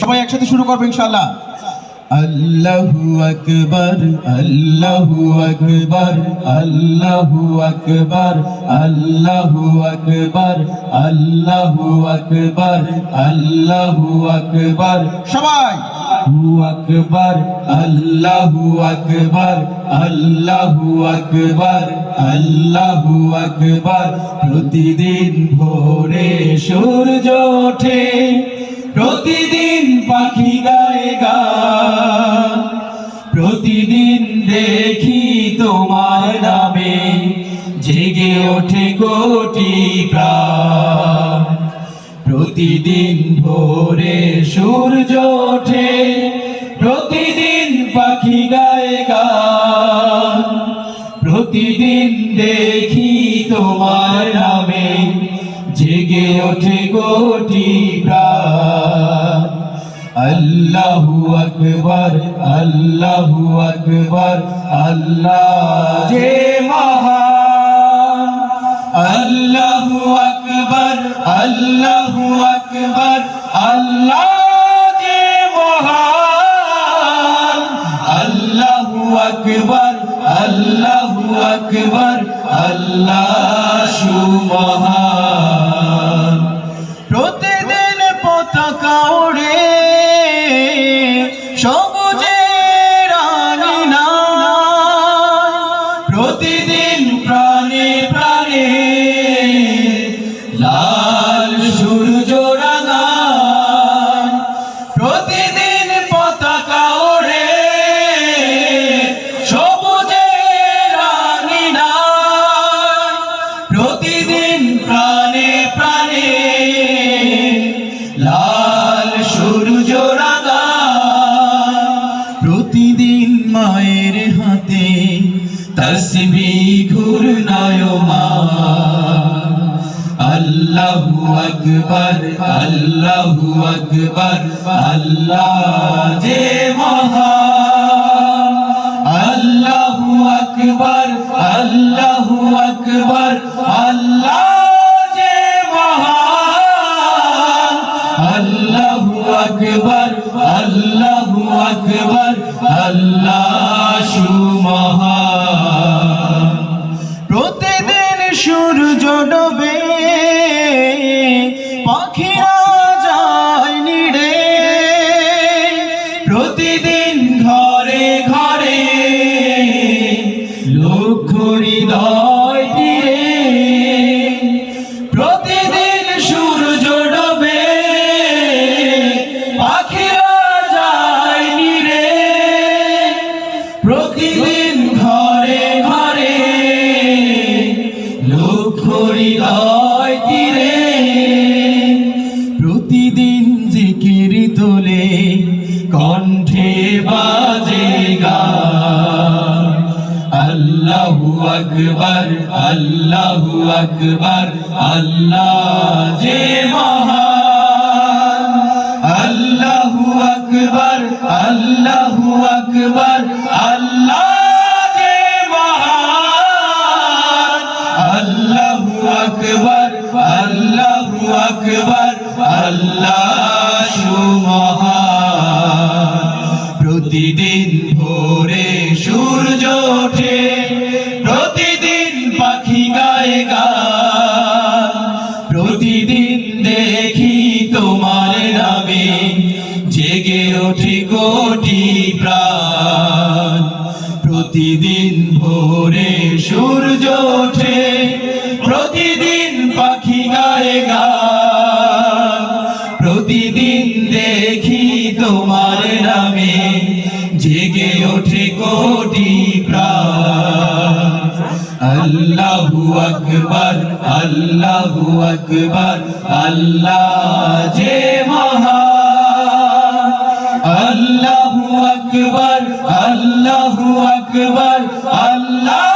সবাই একসাথে শুরু করবো ইনশাআল্লাহ। আল্লাহু আকবার, আল্লাহু আকবার, আল্লাহু আকবার, আল্লাহু আকবার, আল্লাহু আকবার, আল্লাহু আকবার। সবাই আল্লাহু আকবার, আল্লাহু আকবার, আল্লাহু আকবার, আল্লাহু আকবার। প্রতিদিন ভোরে সূর্য ওঠে, প্রতিদিন পাখি গায়ে গান, প্রতিদিন দেখি তোমার নামে জেগে ওঠে কোটি প্রাণ। প্রতিদিন ভোরে সূর্য ওঠে, প্রতিদিন পাখি গায়ে গান, প্রতিদিন দেখি তোমার নামে জেগে ওঠে কোটি প্রাণ। আল্লাহু আকবার, আল্লাহু আকবার, আল্লাহ যে মহান। আল্লাহু আকবার, আল্লাহু আকবার, আল্লাহ যে মহান। আল্লাহু আকবার, আল্লাহু আকবার, আল্লাহ সুমহান। প্রতিদিন পতাকা ওড়ে সবুজের আঙিনায়, প্রতিদিন প্রাণে প্রাণে লাল সূর্য রাঙায়। প্রতিদিন পতাকা ওড়ে সবুজের আঙিনায়, প্রতিদিন প্রাণে প্রাণে লাল সূর্য রাঙায়। প্রতিদিন মায়ের হাতে তসবিহ ঘূর্ণায়মান। আল্লাহু আকবার, আল্লাহু আকবার, আল্লাহ যে মহান। আল্লাহু আকবার, আল্লাহু আকবার, আল্লাহ যে মহান। আল্লাহু আকবার, আল্লাহু আকবার, আল্লাহ সুমহান। প্রতিদিন সূর্য ডোবে, পাখিরা যায় নিড়ে, প্রতিদিন ঘরে ঘরে লক্ষ হৃদয় তীরে। প্রতিদিন সূর্য ডোবে, পাখিরা যায় নিড়ে, প্রতিদিন ঘরে ঘরে লক্ষ হৃদয় তীরে। প্রতিদিন জিকির তোলে, কণ্ঠে বাজে গান। আল্লাহু আকবার, আল্লাহু আকবার, আল্লাহ যে মহান। আল্লাহু আকবার, আল্লাহু আকবার, আল্লাহ যে মহান। আল্লাহু আকবার, আল্লাহু আকবার, আল্লাহ সুমহান। প্রতিদিন ভোরে সূর্য ওঠে, প্রতিদিন পাখি গায়ে গান, প্রতিদিন দেখি তোমার নামে জেগে ওঠে কোটি প্রাণ। প্রতিদিন ভোরে সূর্য ওঠে, প্রতিদিন পাখি গায়ে গান, প্রতিদিন দেখি তোমার নামে জেগে ওঠে কোটি প্রাণ। আল্লাহু আকবার, আল্লাহু আকবার, আল্লাহ যে মহান। আল্লাহু আকবার, আল্লাহু আকবার, আল্লাহ